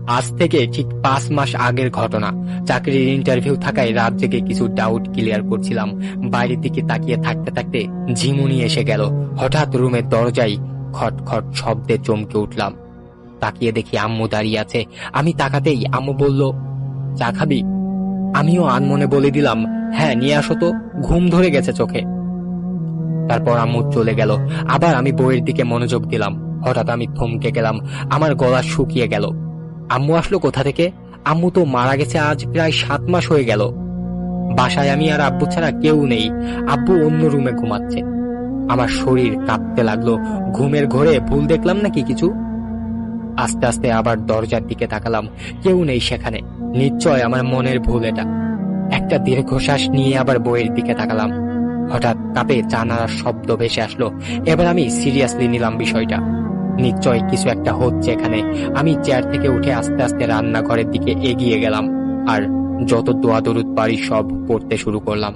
আজ থেকে ঠিক 5 মাস আগের ঘটনা। চাকরির ইন্টারভিউ থাকায় রাত জেগে কিছু ডাউট ক্লিয়ার করছিলাম। বাইরের দিকে তাকিয়ে থাকতে থাকতে ঝিমুনি এসে গেল। হঠাৎ রুমের দরজায় খটখট শব্দে চমকে উঠলাম। তাকিয়ে দেখি আম্মু দাঁড়িয়ে আছে। আমি তাকাতেই আম্মু বলল, চা খাবি? আমিও আনমনে বলে দিলাম, হ্যাঁ নিয়ে আসো তো, ঘুম ধরে গেছে চোখে। তারপর আম্মু চলে গেল। আবার আমি বইয়ের দিকে মনোযোগ দিলাম। হঠাৎ আমি থমকে গেলাম, আমার গলা শুকিয়ে গেল। আম্মু আসলো কোথা থেকে? আম্মু তো মারা গেছে আজ প্রায় 7 মাস হয়ে গেল। বাসায় আমি আর আব্বু ছাড়া কেউ নেই। আব্বু অন্য রুমে ঘুমাচ্ছে। আমার শরীর কাঁপতে লাগলো। ঘুমের ঘোরে ভুল দেখলাম নাকি কিছু? আস্তে আস্তে আবার দরজার দিকে তাকালাম, কেউ নেই সেখানে। নিশ্চয় আমার মনের ভুল এটা। একটা দীর্ঘশ্বাস নিয়ে আবার বইয়ের দিকে তাকালাম। হঠাৎ কাপে চা নাড়ার শব্দ ভেসে আসলো। এবার আমি সিরিয়াসলি নিলাম বিষয়টা। নিশ্চয় কিছু একটা হচ্ছে এখানে। আমি চেয়ার থেকে উঠে আস্তে আস্তে রান্নাঘরের দিকে এগিয়ে গেলাম আর যত দোয়া দরুদ পারি সব পড়তে শুরু করলাম।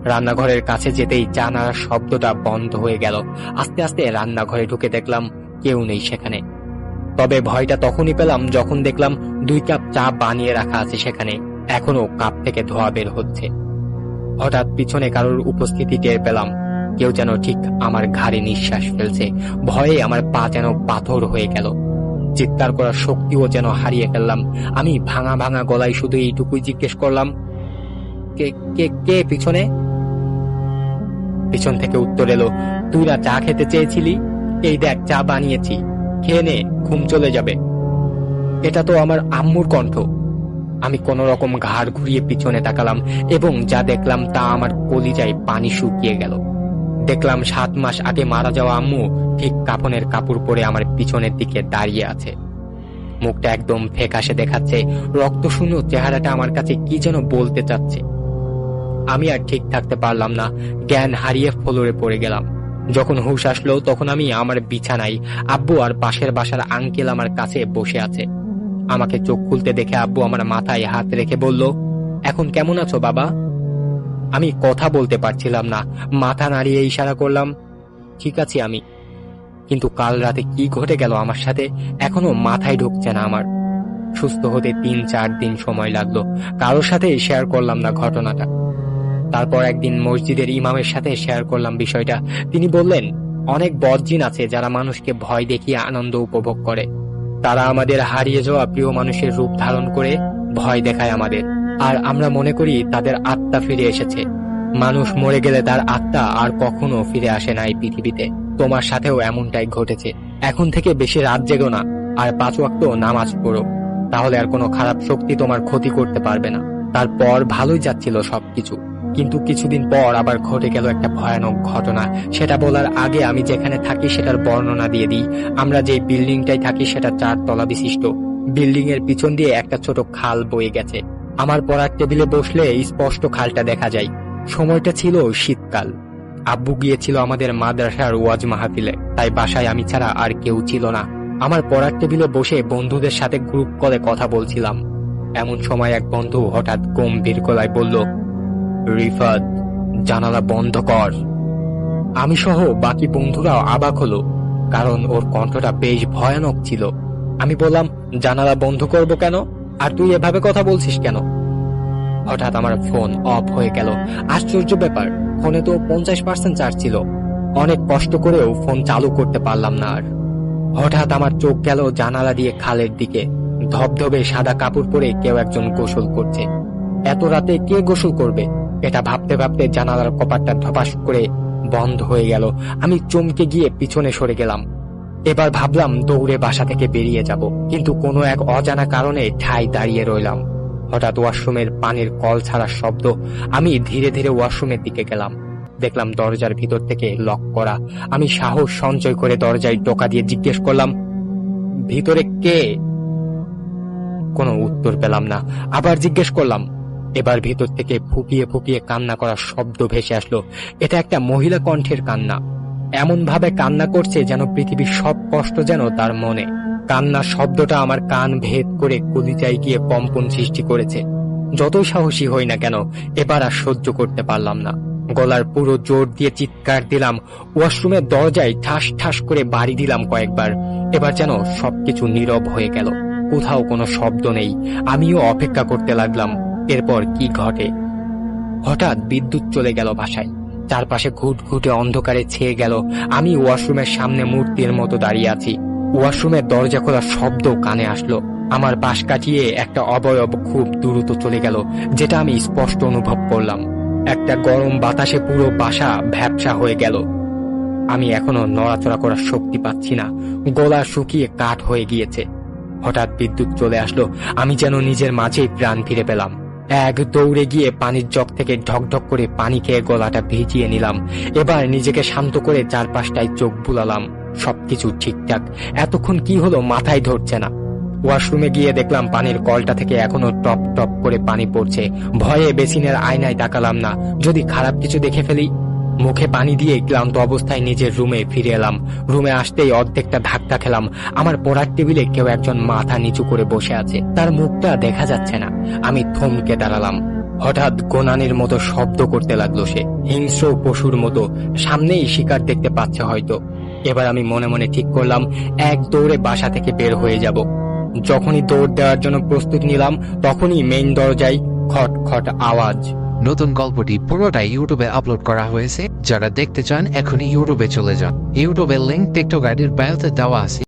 রান্নাঘরের কাছে যেতেই চা নাড়ার শব্দটা বন্ধ হয়ে গেল। আস্তে আস্তে রান্নাঘরে ঢুকে দেখলাম কেউ নেই সেখানে। তবে ভয়টা তখনই পেলাম যখন দেখলাম 2 কাপ চা বানিয়ে রাখা আছে সেখানে, এখনো কাপ থেকে ধোয়া বের হচ্ছে। হঠাৎ পিছনে কারোর উপস্থিতি টের পেলাম। কেউ যেন ঠিক আমার ঘাড়ে নিঃশ্বাস ফেলছে। ভয়ে আমার পা যেন পাথর হয়ে গেল। চিৎকার করার শক্তিও যেন হারিয়ে ফেললাম। আমি ভাঙা ভাঙা গলায় শুধু এইটুকুই জিজ্ঞেস করলাম, কে কে কে পিছনে? পিছন থেকে উত্তর এলো, তুই না চা খেতে চেয়েছিলি? এই দেখ চা বানিয়েছি, খেয়ে নে, ঘুম চলে যাবে। এটা তো আমার আম্মুর কণ্ঠ। আমি কোন রকম ঘাড় ঘুরিয়ে পিছনে তাকালাম এবং যা দেখলাম তা আমার কলিজায় পানি শুকিয়ে গেল। দেখলাম 7 মাস আগে মারা যাওয়া আম্মু ঠিক কাফনের কাপড় পরে আমার পিছনের দিকে দাঁড়িয়ে আছে। মুখটা একদম ফ্যাকাশে দেখাচ্ছে। রক্তশূন্য চেহারাটা আমার কাছে কি যেন বলতে চাচ্ছে। আমি আর ঠিক থাকতে পারলাম না। জ্ঞান হারিয়ে ফ্লোরে পড়ে গেলাম। যখন হুঁশ আসলো তখন আমি আমার বিছানায়, আব্বু আর পাশের বাসার আঙ্কেল আমার কাছে বসে আছে। আমাকে চোখ খুলতে দেখে আব্বু আমার মাথায় হাত রেখে বলল, এখন কেমন আছো বাবা? আমি কথা বলতে পারছিলাম না। মাথা নাড়িয়ে ইশারা করলাম, ঠিক আছি আমি। কিন্তু কাল রাতে কি ঘটে গেল আমার সাথে এখনো মাথায় ঢুকছে না আমার। সুস্থ হতে 3-4 দিন সময় লাগলো। কারোর সাথে শেয়ার করলাম না ঘটনাটা। তারপর একদিন মসজিদের ইমামের সাথে শেয়ার করলাম বিষয়টা। তিনি বললেন, অনেক বদজিন আছে যারা মানুষকে ভয় দেখিয়ে আনন্দ উপভোগ করে। তারা আমাদের হারিয়ে যাওয়া প্রিয় মানুষের রূপ ধারণ করে ভয় দেখায় আমাদের, আর আমরা মনে করি তাদের আত্মা ফিরে এসেছে। মানুষ মরে গেলে তার আত্মা আর কখনো ফিরে আসে না এই পৃথিবীতে। তোমার সাথেও এমনটাই ঘটেছে। এখন থেকে বেশি রাত জেগো না, আর 5 ওয়াক্ত নামাজ পড়ো। তাহলে আর কোনো খারাপ শক্তি তোমার ক্ষতি করতে পারবে না। তারপর ভালোই যাচ্ছিল সবকিছু, কিন্তু কিছুদিন পর আবার ঘটে গেল একটা ভয়ানক ঘটনা। সেটা বলার আগে আমি যেখানে থাকি সেটার বর্ণনা দিয়ে দিই। আমরা যে বিল্ডিংটাই থাকি সেটা 4 তলা বিশিষ্ট। বিল্ডিং এর পিছন দিয়ে একটা ছোট খাল বয়ে গেছে। আমার পড়ার টেবিলে বসলে স্পষ্ট খালটা দেখা যায়। সময়টা ছিল শীতকাল। আব্বু গিয়েছিল আমাদের মাদ্রাসার ওয়াজ মাহফিলে, তাই বাসায় আমি ছাড়া আর কেউ ছিল না। আমার পড়ার টেবিলে বসে বন্ধুদের সাথে গ্রুপ কলে কথা বলছিলাম। এমন সময় এক বন্ধু হঠাৎ গম্ভীর গলায় বলল, রিফাত, জানালা বন্ধ কর। আমি সহ বাকি বন্ধুরাও অবাক হলো, কারণ ওর কণ্ঠটা বেশ ভয়ানক ছিল। আমি বললাম, জানালা বন্ধ করব কেন? আর তুই এভাবে কথা বলছিস কেন? হঠাৎ আমার ফোন অফ হয়ে গেল। আশ্চর্য ব্যাপার, ফোনে তো 50% চার্জ ছিল। অনেক কষ্ট করেও ফোন চালু করতে পারলাম না আর। হঠাৎ আমার চোখ গেল জানালা দিয়ে খালের দিকে। ধবধবে সাদা কাপড় পরে কেউ একজন গোসল করছে। এত রাতে কে গোসল করবে? এটা ভাবতে ভাবতে জানালার কপাটটা ধপাস করে বন্ধ হয়ে গেল। আমি চমকে গিয়ে পিছনে সরে গেলাম। এবার ভাবলাম দৌড়ে বাসা থেকে বেরিয়ে যাব, কিন্তু কোনো এক অজানা কারণে ঠায় দাঁড়িয়ে রইলাম। হঠাৎ ওয়াশরুমের পানির কল ছাড়ার শব্দ। আমি ধীরে ধীরে ওয়াশরুমের দিকে গেলাম। দেখলাম দরজার ভিতর থেকে লক করা। আমি সাহস সঞ্চয় করে দরজায় টোকা দিয়ে জিজ্ঞেস করলাম, ভিতরে কে? কোনো উত্তর পেলাম না। আবার জিজ্ঞেস করলাম। এবার ভিতর থেকে ফুপিয়ে ফুপিয়ে কান্না করার শব্দ ভেসে আসলো। এটা একটা মহিলা কণ্ঠের কান্না। এমন ভাবে কান্না করছে যেন পৃথিবীর সব কষ্ট যেন তার মনে। কান্নার শব্দটা আমার কান ভেদ করে কলিজায় গিয়ে কম্পন সৃষ্টি করেছে। যতই সাহসী হই না কেন, এবার আর সহ্য করতে পারলাম না। গলার পুরো জোর দিয়ে চিৎকার দিলাম। ওয়াশরুমের দরজায় ঠাস ঠাস করে বাড়ি দিলাম কয়েকবার। এবার যেন সবকিছু নীরব হয়ে গেল। কোথাও কোনো শব্দ নেই। আমিও অপেক্ষা করতে লাগলাম এরপর কি ঘটে। হঠাৎ বিদ্যুৎ চলে গেল বাসায়। চারপাশে ঘুটঘুটে অন্ধকারে ছেয়ে গেল। আমি ওয়াশরুমের সামনে মূর্তির মতো দাঁড়িয়ে আছি। ওয়াশরুমের দরজা খোলার শব্দ কানে আসলো। আমার পাশ কাটিয়ে একটা অবয়ব খুব দ্রুত চলে গেল, যেটা আমি স্পষ্ট অনুভব করলাম। একটা গরম বাতাসে পুরো বাসা ভ্যাপসা হয়ে গেল। আমি এখনো নড়াচড়া করার শক্তি পাচ্ছি না, গলা শুকিয়ে কাঠ হয়ে গিয়েছে। হঠাৎ বিদ্যুৎ চলে আসলো। আমি যেন নিজের মাঝেই প্রাণ ফিরে পেলাম। এক দৌড়ে গিয়ে পানির জগ থেকে ঢকঢক করে পানি খেয়ে গলাটা ভিজিয়ে নিলাম। এবার নিজেকে শান্ত করে চারপাশটায় চোখ বুলালাম। সবকিছু ঠিকঠাক। এতক্ষণ কি হলো মাথায় ধরছে না। ওয়াশরুমে গিয়ে দেখলাম পানির কলটা থেকে এখনো টপ টপ করে পানি পড়ছে। ভয়ে বেসিনের আয়নায় তাকালাম না, যদি খারাপ কিছু দেখে ফেলি। মুখে পানি দিয়ে ক্লান্ত অবস্থায় নিজের রুমে ফিরে এলাম। রুমে আসতেই অর্ধেকটা ধাক্কা খেলাম। আমার পড়ার টেবিলে কেউ একজন মাথা নিচু করে বসে আছে, তার মুখটা দেখা যাচ্ছে না। আমি থমকে দাঁড়ালাম। হঠাৎ গোনানির মতো শব্দ করতে লাগলো সে, হিংস্র পশুর মতো। সামনেই শিকার দেখতে পাচ্ছে হয়তো। এবার আমি মনে মনে ঠিক করলাম এক দৌড়ে বাসা থেকে বের হয়ে যাব। যখনই দৌড় দেওয়ার জন্য প্রস্তুত নিলাম, তখনই মেইন দরজায় খট খট আওয়াজ। নতুন গল্পটি পুরোটাই ইউটিউবে আপলোড করা হয়েছে। যারা দেখতে চান এখনই ইউটিউবে চলে যান। ইউটিউবের লিংক টিকটক আইডির বায়োতে দেওয়া আছে।